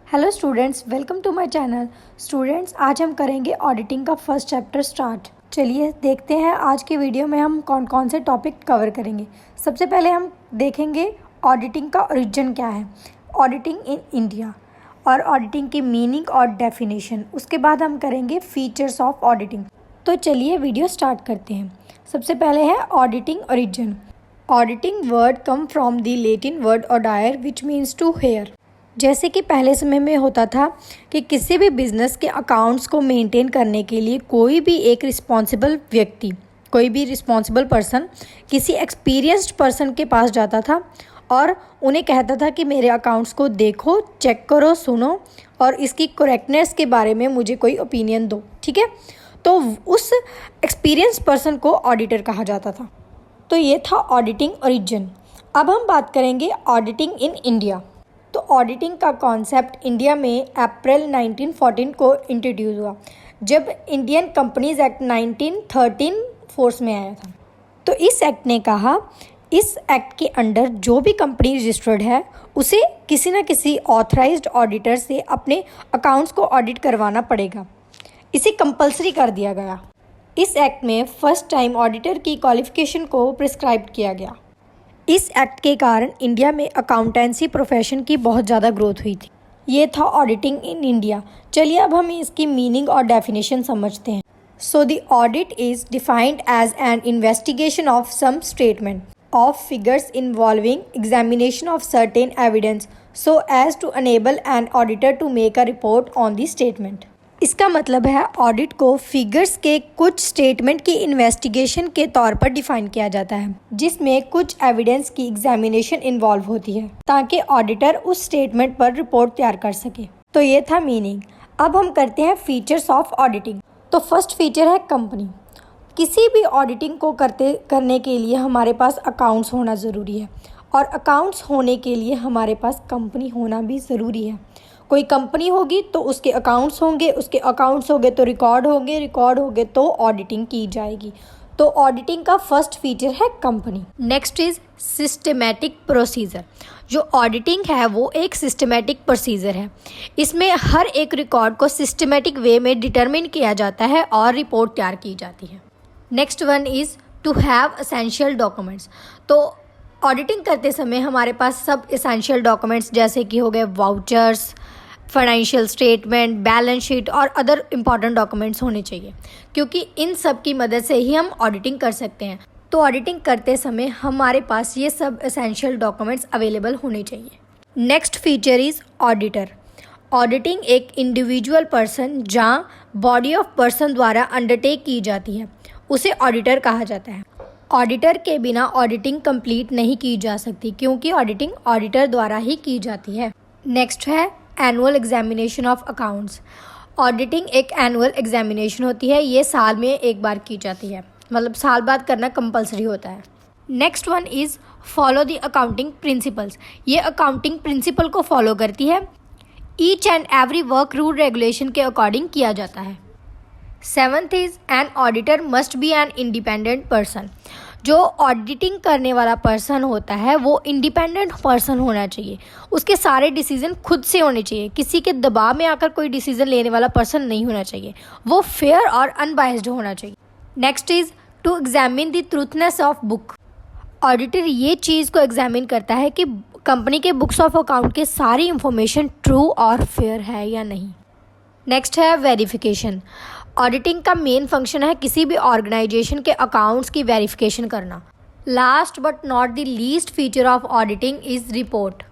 Hello students, welcome to my channel. Students, आज हम करेंगे ऑडिटिंग का फर्स्ट चैप्टर स्टार्ट। चलिए देखते हैं आज के वीडियो में हम कौन कौन से टॉपिक कवर करेंगे। सबसे पहले हम देखेंगे ऑडिटिंग का ओरिजिन क्या है, ऑडिटिंग इन इंडिया और ऑडिटिंग की मीनिंग और डेफिनेशन। उसके बाद हम करेंगे फीचर्स ऑफ ऑडिटिंग। तो चलिए वीडियो स्टार्ट करते हैं। सबसे पहले है auditing origin. Auditing word come from the Latin word audire which means to hear. जैसे कि पहले समय में होता था कि किसी भी बिजनेस के अकाउंट्स को मेंटेन करने के लिए कोई भी एक रिस्पॉन्सिबल व्यक्ति, कोई भी रिस्पॉन्सिबल पर्सन किसी एक्सपीरियंस्ड पर्सन के पास जाता था और उन्हें कहता था कि मेरे अकाउंट्स को देखो, चेक करो, सुनो और इसकी करेक्टनेस के बारे में मुझे कोई ओपिनियन दो। ठीक है, तो उस एक्सपीरियंस्ड पर्सन को ऑडिटर कहा जाता था। तो ये था ऑडिटिंग ओरिजिन। अब हम बात करेंगे ऑडिटिंग इन इंडिया। तो ऑडिटिंग का कॉन्सेप्ट इंडिया में अप्रैल 1914 को इंट्रोड्यूस हुआ, जब इंडियन कंपनीज एक्ट 1913 फोर्स में आया था। तो इस एक्ट ने कहा, इस एक्ट के अंडर जो भी कंपनी रजिस्टर्ड है उसे किसी न किसी ऑथराइज्ड ऑडिटर से अपने अकाउंट्स को ऑडिट करवाना पड़ेगा। इसे कंपलसरी कर दिया गया। इस एक्ट में फर्स्ट टाइम ऑडिटर की क्वालिफिकेशन को प्रिस्क्राइब किया गया। इस एक्ट के कारण इंडिया में अकाउंटेंसी प्रोफेशन की बहुत ज़्यादा ग्रोथ हुई थी। ये था ऑडिटिंग इन इंडिया। चलिए अब हम इसकी मीनिंग और डेफिनेशन समझते हैं। So the audit is defined as an investigation of some statement of figures involving examination of certain evidence so as to enable an auditor to make a report on the statement. इसका मतलब है audit को figures के कुछ statement की investigation के तौर पर डिफाइन किया जाता है, जिसमें कुछ एविडेंस की एग्जामिनेशन इन्वॉल्व होती है ताकि ऑडिटर उस स्टेटमेंट पर रिपोर्ट तैयार कर सके। तो ये था मीनिंग। अब हम करते हैं फीचर्स ऑफ ऑडिटिंग। तो फर्स्ट फीचर है कंपनी। किसी भी ऑडिटिंग को करने के लिए हमारे पास अकाउंट्स होना ज़रूरी है और अकाउंट्स होने के लिए हमारे पास कंपनी होना भी ज़रूरी है। कोई कंपनी होगी तो उसके अकाउंट्स होंगे, उसके अकाउंट्स होंगे तो रिकॉर्ड होंगे तो ऑडिटिंग की जाएगी। तो ऑडिटिंग का फर्स्ट फीचर है company. Next is systematic procedure. जो ऑडिटिंग है वो एक सिस्टमेटिक प्रोसीजर है। इसमें हर एक रिकॉर्ड को सिस्टमेटिक वे में डिटरमिन किया जाता है और रिपोर्ट तैयार की जाती है। Next one is to have essential documents. तो ऑडिटिंग करते समय हमारे पास सब एसेंशियल डॉक्यूमेंट्स जैसे कि हो गए vouchers, financial statement, balance sheet और अदर इम्पॉर्टेंट डॉक्यूमेंट्स होने चाहिए, क्योंकि इन सब की मदद से ही हम ऑडिटिंग कर सकते हैं। तो ऑडिटिंग करते समय हमारे पास ये सब एसेंशियल डॉक्यूमेंट्स अवेलेबल होने चाहिए। Next feature is auditor. Auditing एक इंडिविजुअल पर्सन जहाँ बॉडी ऑफ पर्सन द्वारा अंडरटेक की जाती है उसे ऑडिटर कहा जाता है। ऑडिटर के बिना ऑडिटिंग कंप्लीट नहीं की जा सकती, क्योंकि ऑडिटिंग ऑडिटर द्वारा ही की जाती है। नेक्स्ट है annual examination of accounts. Auditing एक एनुअल एग्जामिनेशन होती है, ये साल में एक बार की जाती है, मतलब साल बाद करना कंपलसरी होता है। Next one is follow the accounting principles. ये अकाउंटिंग प्रिंसिपल को फॉलो करती है। Each and every work rule regulation के अकॉर्डिंग किया जाता है। Seventh is an auditor must be an independent person. जो ऑडिटिंग करने वाला पर्सन होता है वो इंडिपेंडेंट पर्सन होना चाहिए। उसके सारे डिसीजन खुद से होने चाहिए, किसी के दबाव में आकर कोई डिसीजन लेने वाला पर्सन नहीं होना चाहिए। वो फेयर और अनबायस्ड होना चाहिए। Next is to examine the truthness of book. Auditor ये चीज़ को एग्जामिन करता है कि कंपनी के बुक्स ऑफ अकाउंट के सारी इंफॉर्मेशन ट्रू और फेयर है या नहीं। नेक्स्ट है वेरिफिकेशन। ऑडिटिंग का मेन फंक्शन है किसी भी ऑर्गेनाइजेशन के अकाउंट्स की वेरिफिकेशन करना। Last but not the least feature of auditing is report.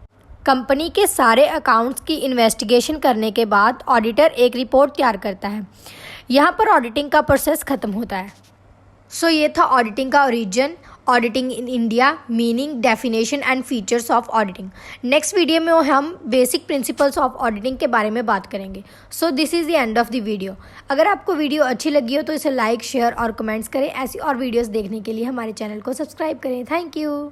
Company के सारे अकाउंट्स की इन्वेस्टिगेशन करने के बाद ऑडिटर एक रिपोर्ट तैयार करता है। यहाँ पर ऑडिटिंग का प्रोसेस खत्म होता है। सो ये था ऑडिटिंग का origin, auditing in India, meaning, definition and features of auditing. Next video में हम बेसिक प्रिंसिपल्स ऑफ ऑडिटिंग के बारे में बात करेंगे। So this is the end of the video. अगर आपको वीडियो अच्छी लगी हो तो इसे लाइक, शेयर और कमेंट्स करें। ऐसी और वीडियोस देखने के लिए हमारे चैनल को सब्सक्राइब करें। Thank you.